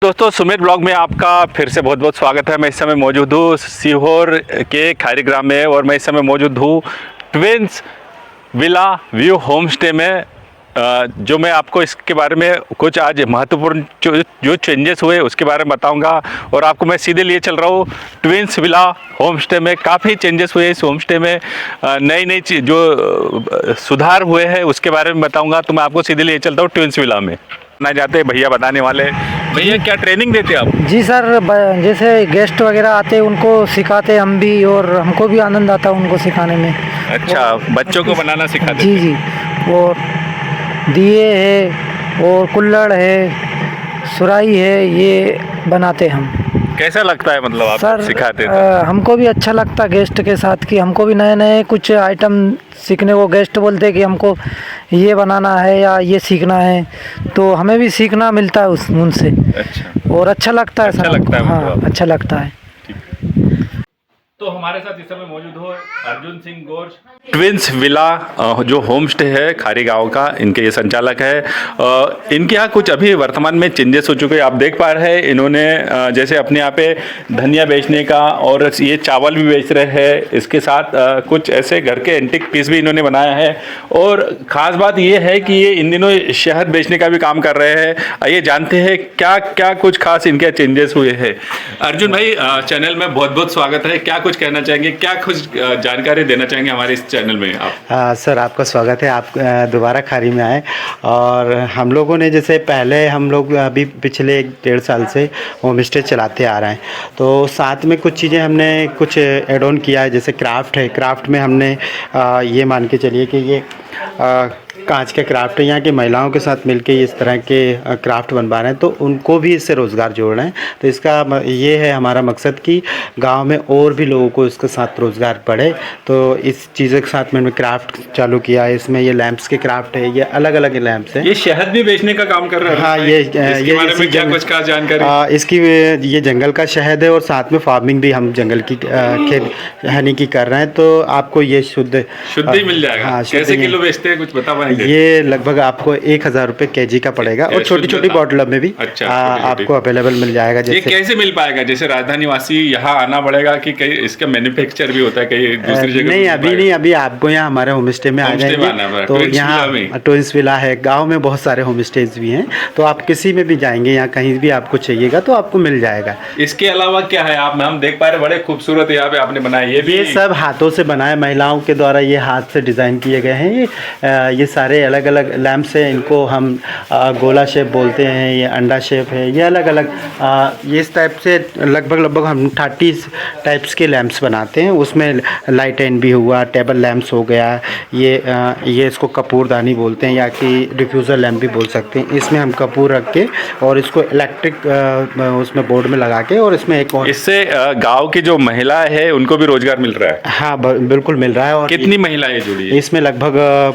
दोस्तों सुमित ब्लॉग में आपका फिर से बहुत बहुत स्वागत है। मैं इस समय मौजूद हूँ सीहोर के खारीग्राम में और मैं इस समय मौजूद हूँ twins villa view home stay में। जो मैं आपको इसके बारे में कुछ आज महत्वपूर्ण जो चेंजेस हुए उसके बारे में बताऊंगा और आपको मैं सीधे लिए चल रहा हूँ ट्विंस विला होम स्टे में। काफ़ी चेंजेस हुए इस होम स्टे में, नई नई चीज जो सुधार हुए हैं उसके बारे में बताऊंगा। तो मैं आपको सीधे लिए चलता हूँ ट्विंस विला में। ना जाते भैया बताने वाले। भैया क्या ट्रेनिंग देते हैं आप? जी सर, जैसे गेस्ट वगैरह आते हैं उनको सिखाते हम भी और हमको भी आनंद आता है उनको सिखाने में। अच्छा, बच्चों को बनाना सिखाते जी थे। जी। और दिए है और कुल्हड़ है, सुराही है, ये बनाते हम। कैसा लगता है मतलब आप सर सिखाते थे? हमको भी अच्छा लगता गेस्ट के साथ कि हमको भी नए नए कुछ आइटम सीखने को। गेस्ट बोलते हैं कि हमको ये बनाना है या ये सीखना है, तो हमें भी सीखना मिलता है उनसे। अच्छा, और अच्छा लगता है अच्छा सर लगता है हमको। मतलब हाँ, अच्छा लगता है। तो हमारे साथ इस समय मौजूद हो अर्जुन सिंह घोष, ट्विंस विला जो होम स्टे है खारी गांव का, इनके ये संचालक है। इनके यहाँ कुछ अभी वर्तमान में चेंजेस हो चुके हैं। आप देख पा रहे हैं इन्होंने जैसे अपने यहाँ पे धनिया बेचने का और ये चावल भी बेच रहे हैं। इसके साथ कुछ ऐसे घर के एंटिक पीस भी इन्होंने बनाया है। और ख़ास बात ये है कि ये इन दिनों शहद बेचने का भी काम कर रहे हैं। आइए जानते हैं क्या क्या कुछ खास इनके चेंजेस हुए हैं। अर्जुन भाई, चैनल में बहुत बहुत स्वागत है। क्या कुछ कहना चाहेंगे, क्या कुछ जानकारी देना चाहेंगे हमारे इस चैनल में आप? सर आपका स्वागत है। आप दोबारा खारी में आए। और हम लोगों ने जैसे पहले हम लोग अभी पिछले 1-1.5 साल से होम स्टे चलाते आ रहे हैं, तो साथ में कुछ चीज़ें हमने कुछ एड ऑन किया है। जैसे क्राफ्ट है, क्राफ्ट में हमने ये मान के चलिए कि ये कांच के क्राफ्ट है। यहाँ की महिलाओं के साथ मिलके इस तरह के क्राफ्ट बनवा रहे हैं, तो उनको भी इससे रोज़गार जोड़ रहे हैं। तो इसका ये है हमारा मकसद कि गांव में और भी लोगों को इसके साथ रोज़गार बढ़े। तो इस चीज़ों के साथ मैंने क्राफ्ट चालू किया है। इसमें ये लैंप्स के क्राफ्ट है, ये अलग अलग लैंप्स हैं। ये शहद भी बेचने का काम कर रहे हैं? हाँ, इसके बारे में क्या कुछ खास जानकारी? इसकी ये जंगल का शहद है और साथ में फार्मिंग भी हम जंगल की खेत हनी की कर रहे हैं। तो आपको ये शुद्ध ही मिल जाएगा? हाँ, कैसे किलो बेचते हैं, कुछ बता पाएंगे? ये लगभग आपको 1000 रुपये केजी का पड़ेगा और छोटी छोटी बॉटल में भी अच्छा, आपको अवेलेबल मिल जाएगा। ये कैसे मिल पाएगा? जैसे राजधानी वासी यहाँ आना पड़ेगा कि कहीं इसका मैन्युफैक्चर भी होता है कहीं दूसरी जगह? नहीं, अभी आपको यहाँ हमारे होम स्टे में आ जाएंगे। तो यहाँ ट्विंस विला है, गाँव में बहुत सारे होम स्टेज भी हैं, तो आप किसी में भी जाएंगे, यहाँ कहीं भी आपको चाहिएगा तो आपको मिल जाएगा। इसके अलावा क्या है? आप हम देख पा रहे बड़े खूबसूरत यहाँ पे आपने बनाए। ये सब हाथों से बनाए, महिलाओं के द्वारा ये हाथ से डिज़ाइन किए गए हैं। ये सारे अलग अलग लैम्प्स हैं। इनको हम गोला शेप बोलते हैं, ये अंडा शेप है, ये अलग अलग ये इस टाइप से लगभग हम 30 टाइप्स के लैम्प्स बनाते हैं। उसमें लाइट एंड भी हुआ, टेबल लैम्प्स हो गया, ये इसको कपूरदानी बोलते हैं या कि डिफ्यूज़र लैम्प भी बोल सकते हैं। इसमें हम कपूर रख के और इसको इलेक्ट्रिक उसमें बोर्ड में लगा के, और इसमें एक और इससे गांव की जो महिला है उनको भी रोजगार मिल रहा है? हाँ, बिल्कुल मिल रहा है। और कितनी महिलाएं जुड़ी है इसमें? लगभग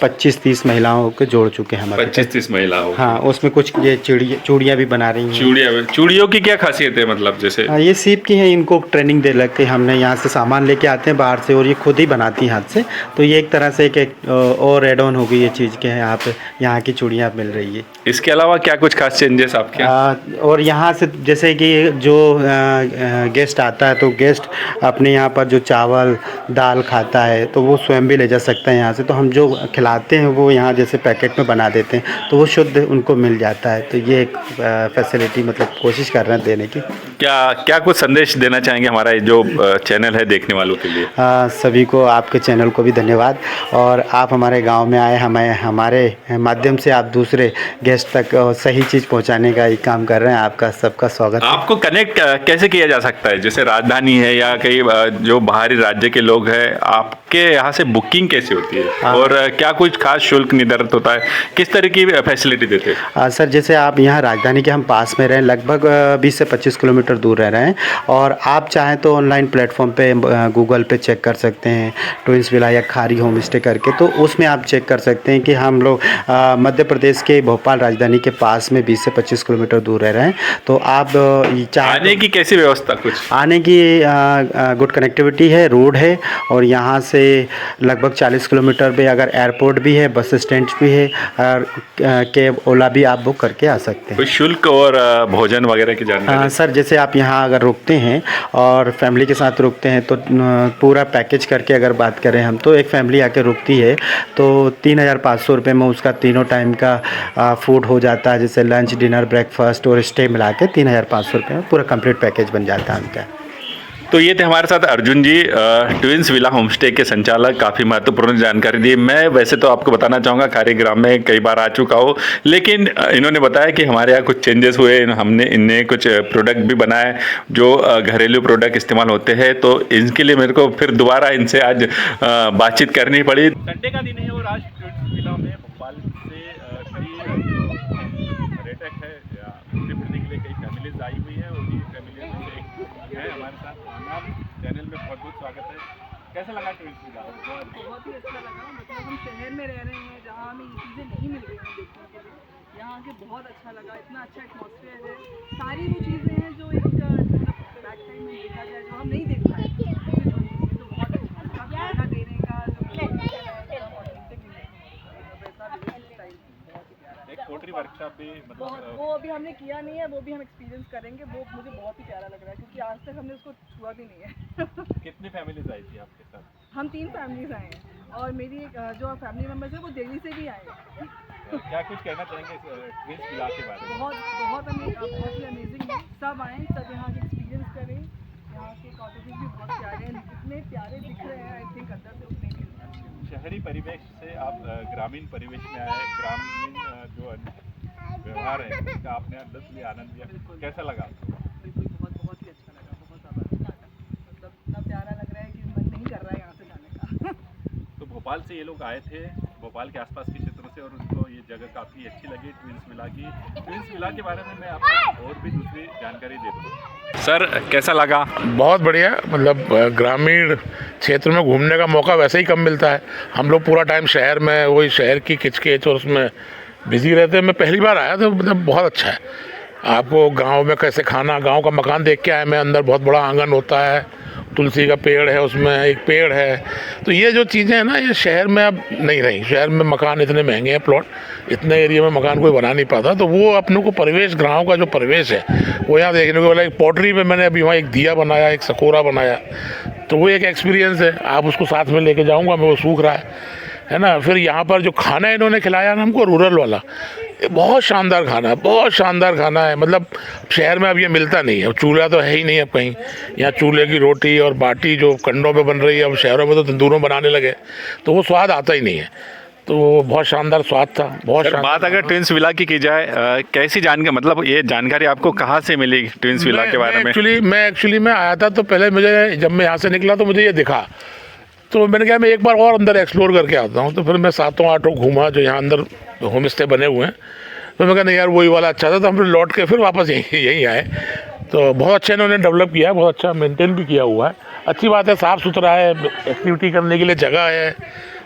25-30 महिलाओं को जोड़ चुके हैं हमारे। 25-30 महिलाओं? हाँ, उसमें कुछ ये चूड़ियाँ भी बना रही हैं। चूड़ियों की क्या खासियत है? मतलब जैसे ये सीप की है, इनको ट्रेनिंग दे लगते हैं। हमने यहाँ से सामान लेके आते हैं बाहर से और ये खुद ही बनाती हैं हाथ से। तो ये एक तरह से एक और एड ऑन हो गई ये चीज़ के हैं, यहाँ की चूड़ियाँ मिल रही है। इसके अलावा क्या कुछ खास चेंजेस आपके? और यहाँ से जैसे कि जो गेस्ट आता है, तो गेस्ट अपने यहाँ पर जो चावल दाल खाता है तो वो स्वयं भी ले जा सकता है यहाँ से। तो हम जो खिलाते हैं वो यहाँ जैसे पैकेट में बना देते हैं, तो वो शुद्ध उनको मिल जाता है। तो ये एक फैसिलिटी मतलब कोशिश कर रहे हैं देने की। क्या कुछ संदेश देना चाहेंगे हमारा जो चैनल है देखने वालों के लिए? सभी को, आपके चैनल को भी धन्यवाद। और आप हमारे गांव में आए, हमारे माध्यम से आप दूसरे गेस्ट तक सही चीज़ पहुंचाने का ही काम कर रहे हैं। आपका सबका स्वागत है। आपको कनेक्ट कैसे किया जा सकता है? जैसे राजधानी है या कई जो बाहरी राज्य के लोग हैं, आपके यहाँ से बुकिंग कैसे होती है और क्या कुछ खास शुल्क निर्धारित होता है? किस तरह की फैसिलिटी देते हैं? सर जैसे आप यहाँ राजधानी के हम पास में रहें, लगभग 20 से 25 किलोमीटर किलोमीटर दूर रह रहे हैं। और आप चाहें तो ऑनलाइन प्लेटफॉर्म पे गूगल पे चेक कर सकते हैं ट्विंस विला या खारी होम स्टे करके, तो उसमें आप चेक कर सकते हैं कि हम लोग मध्य प्रदेश के भोपाल राजधानी के पास में 20 से 25 किलोमीटर दूर रह रहे हैं। तो आप आने की कैसी व्यवस्था कुछ? आने की गुड कनेक्टिविटी है, रोड है, और यहाँ से लगभग 40 किलोमीटर पे अगर एयरपोर्ट भी है, बस स्टैंड भी है, और कैब ओला भी आप बुक करके आ सकते हैं। कोई शुल्क और भोजन वगैरह की जानकारी? सर, जैसे आप यहाँ अगर रुकते हैं और फैमिली के साथ रुकते हैं तो पूरा पैकेज करके अगर बात करें हम, तो एक फैमिली आके रुकती है तो 3,500 रुपये में उसका तीनों टाइम का फूड हो जाता है, जैसे लंच, डिनर, ब्रेकफास्ट और स्टे मिला के 3,500 रुपये में पूरा कंप्लीट पैकेज बन जाता है उनका। तो ये थे हमारे साथ अर्जुन जी, ट्विंस विला होम स्टे के संचालक। काफ़ी महत्वपूर्ण जानकारी दी। मैं वैसे तो आपको बताना चाहूँगा खारी ग्राम में कई बार आ चुका हूँ, लेकिन इन्होंने बताया कि हमारे यहाँ कुछ चेंजेस हुए, इनने कुछ प्रोडक्ट भी बनाए जो घरेलू प्रोडक्ट इस्तेमाल होते हैं, तो इनके लिए मेरे को फिर दोबारा इनसे आज बातचीत करनी पड़ी। संडे का दिन है और आज ट्विंस विला में भोपाल से कई पर्यटक है घूमने के लिए, कई फैमिलीज आई हुई है, और ये फैमिली में एक है हमारे साथ। चैनल में बहुत बहुत स्वागत है। कैसा लगा ट्विंस विला? बहुत ही अच्छा लगा। मतलब हम शहर में रह रहे हैं जहाँ हमें ये चीज़ें नहीं मिल रही हैं देखने के लिए, यहाँ आके बहुत अच्छा लगा। इतना अच्छा एटमॉस्फेयर है, सारी वो चीज़ें हैं जो एक बैक टाइम में देखा जाए जो हम नहीं देख पाए, तो बहुत अच्छा लगा। खाना देने का एक पोट्री वर्कशॉप भी वो अभी हमने किया नहीं है, वो भी हम एक्सपीरियंस करेंगे। वो मुझे बहुत ही प्यारा लग रहा है क्योंकि आज तक हमने उसको छुआ भी नहीं है। कितनी फैमिलीज आई थी आपके साथ? हम 3 फैमिलीज आए हैं और मेरी जो फैमिली मेम्बर्स हैं वो दिल्ली से भी आए हैं। क्या कुछ कहना चाहेंगे ट्विंस विला के बारे में? बहुत ही अमेजिंग है। सब आएँ, सब यहाँ के एक्सपीरियंस करें। यहाँ के कॉटेजेस भी बहुत प्यारे हैं, इतने प्यारे दिख रहे हैं। आई थिंक अंदर से उतने भी शहरी परिवेश से आप ग्रामीण परिवेश में आए, ग्रामीण जो व्यवहार है उसका आपने लुत्फ लिया, आनंद लिया, कैसा लगा? बिल्कुल बहुत ही अच्छा लगा। बहुत ज़्यादा मतलब इतना प्यारा लग रहा है कि मन नहीं कर रहा है यहाँ से जाने का। तो भोपाल से ये लोग आए थे, भोपाल के आसपास के क्षेत्रों से, और उनको ये जगह काफ़ी अच्छी लगी ट्विंस विला की। ट्विंस विला के बारे में मैं आपको और भी दूसरी जानकारी दे दूँ। सर, कैसा लगा? बहुत बढ़िया। मतलब ग्रामीण क्षेत्र में घूमने का मौका वैसे ही कम मिलता है। हम लोग पूरा टाइम शहर में, वही शहर की किचकिच और उसमें बिजी रहते हैं। मैं पहली बार आया तो मतलब बहुत अच्छा है। आपको गांव में कैसे खाना, गांव का मकान देख के आया मैं। अंदर बहुत बड़ा आंगन होता है, तुलसी का पेड़ है, उसमें एक पेड़ है। तो ये जो चीज़ें हैं ना, ये शहर में अब नहीं रही। शहर में मकान इतने महंगे हैं, प्लॉट इतने एरिया में मकान कोई बना नहीं पाता। तो वो अपने को परिवेश, गाँव का जो परिवेश है वो यहाँ देखने को मिला। एक पॉटरी में मैंने अभी वहाँ एक दिया बनाया, एक सकोरा बनाया, तो वो एक एक्सपीरियंस है। आप उसको साथ में लेके जाऊँगा मैं, वो सूख रहा है ना। फिर यहाँ पर जो खाना इन्होंने खिलाया ना हमको, रूरल वाला, बहुत शानदार खाना है, बहुत शानदार खाना है। मतलब शहर में अब ये मिलता नहीं है, चूल्हा तो है ही नहीं अब कहीं। यहाँ चूल्हे की रोटी और बाटी जो कंडों पे बन रही है, अब शहरों में तो तंदूरों बनाने लगे, तो वो स्वाद आता ही नहीं है। तो बहुत शानदार स्वाद था, बहुत शानदार। बात अगर ट्विंस विला की जाए, कैसी जानकारी, मतलब ये जानकारी आपको कहाँ से मिली ट्विंस विला के बारे में? एक्चुअली मैं आया था तो पहले मुझे, जब मैं यहाँ से निकला तो मुझे ये दिखा, तो मैंने कहा मैं एक बार और अंदर एक्सप्लोर करके आता हूँ। तो फिर मैं 7-8 घूमा जो यहाँ अंदर होम स्टे बने हुए हैं। तो मैं कहना यार वही वाला अच्छा था, तो हम लोग लौट के फिर वापस यहीं आए। तो बहुत अच्छा इन्होंने डेवलप किया है, बहुत अच्छा मेंटेन भी किया हुआ है। अच्छी बात है, साफ़ सुथरा है, एक्टिविटी करने के लिए जगह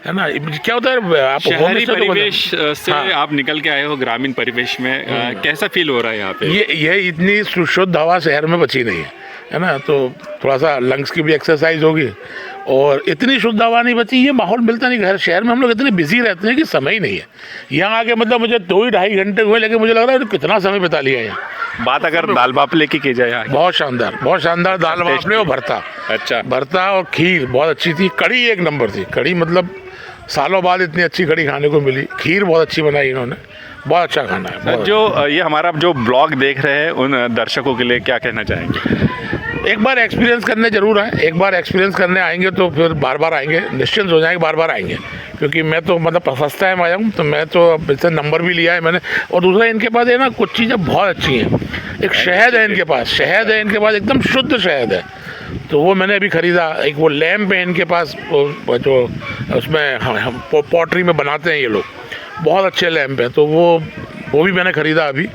है ना। क्या होता है, आप शहरी परिवेश से आप निकल के आए हो ग्रामीण परिवेश में, कैसा फील हो रहा है यहाँ पे? ये इतनी शुद्ध हवा शहर में बची नहीं है ना। तो थोड़ा सा लंग्स की भी एक्सरसाइज होगी, और इतनी शुद्ध हवा नहीं बची, ये माहौल मिलता नहीं। घर शहर में हम लोग इतने बिजी रहते हैं कि समय ही नहीं है। यहाँ आके मतलब मुझे 2-2.5 घंटे हुए, लेकिन मुझे लग रहा है कितना समय बिता लिया यहाँ। बात अगर दाल बाफले की जाए, यहाँ बहुत शानदार दाल बाफले और भरता। अच्छा, भरता और खीर बहुत अच्छी थी। कढ़ी एक नंबर थी। कढ़ी मतलब सालों बाद इतनी अच्छी कढ़ी खाने को मिली। खीर बहुत अच्छी बनाई इन्होंने, बहुत अच्छा खाना है। जो ये हमारा जो ब्लॉग देख रहे हैं उन दर्शकों के लिए क्या कहना चाहेंगे? एक बार एक्सपीरियंस करने जरूर आए। एक बार एक्सपीरियंस करने आएंगे तो फिर बार बार आएंगे, निश्चिंत हो जाएंगे, बार बार आएंगे। क्योंकि मैं तो मतलब फर्स्ट टाइम आया हूँ, तो मैं तो अब इससे नंबर भी लिया है मैंने। और दूसरा, इनके पास है ना कुछ चीज़ें बहुत अच्छी हैं। एक शहद है इनके पास, एकदम शुद्ध शहद है। तो वो मैंने अभी ख़रीदा। एक वो लैम्प है इनके पास, वो जो उसमें हम पॉटरी में बनाते हैं ये लोग, बहुत अच्छे लैम्प हैं। तो वो वो भी मैंने ख़रीदा अभी।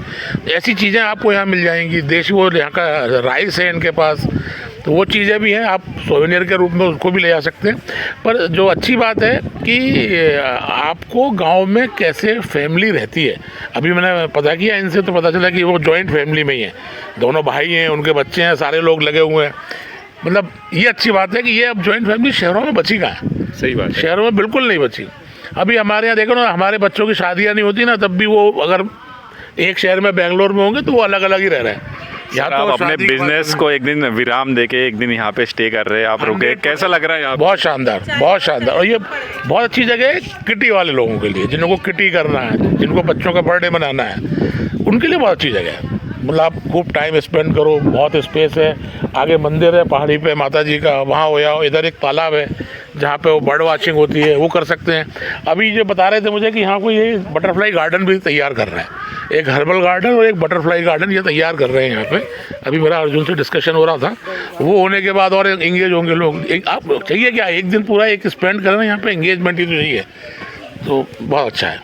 ऐसी चीज़ें आपको यहाँ मिल जाएंगी, देशी वो यहाँ का राइस है इनके पास, तो वो चीज़ें भी हैं, आप सोवेनियर के रूप में उसको भी ले जा सकते हैं। पर जो अच्छी बात है कि आपको गांव में कैसे फैमिली रहती है, अभी मैंने पता किया इनसे तो पता चला कि वो जॉइंट फैमिली में ही है, दोनों भाई हैं, उनके बच्चे हैं, सारे लोग लगे हुए हैं। मतलब ये अच्छी बात है कि ये अब जॉइंट फैमिली शहरों में बची कहाँ है। सही बात है। शहरों में बिल्कुल नहीं बची। अभी हमारे यहाँ देखो ना, हमारे बच्चों की शादियाँ नहीं होती ना, तब भी वो अगर एक शहर में बेंगलोर में होंगे तो वो अलग अलग ही रह रहे हैं। यार आप अपने बिजनेस को एक दिन विराम देके एक दिन यहाँ पे स्टे कर रहे हैं, आप रुके, कैसा लग रहा है यहाँ? बहुत शानदार, बहुत शानदार। और ये बहुत अच्छी जगह है किटी वाले लोगों के लिए, जिनको किटी करना है, जिनको बच्चों का बर्थडे मनाना है, उनके लिए बहुत अच्छी जगह है। मतलब आप खूब टाइम स्पेंड करो, बहुत स्पेस है, आगे मंदिर है पहाड़ी पे माता जी का, वहाँ हो जाओ, इधर एक तालाब है जहाँ पे वो बर्ड वाचिंग होती है, वो कर सकते हैं। अभी जो बता रहे थे मुझे कि यहाँ कोई ये बटरफ्लाई गार्डन भी तैयार कर रहे हैं, एक हर्बल गार्डन और एक बटरफ्लाई गार्डन ये तैयार कर रहे हैं यहाँ पे। अभी मेरा अर्जुन से डिस्कशन हो रहा था, वो होने के बाद और एंगेज होंगे लोग। आप चाहिए क्या, एक दिन पूरा एक स्पेंड करना यहाँ पे, एंगेजमेंट ही तो चाहिए, तो बहुत अच्छा है।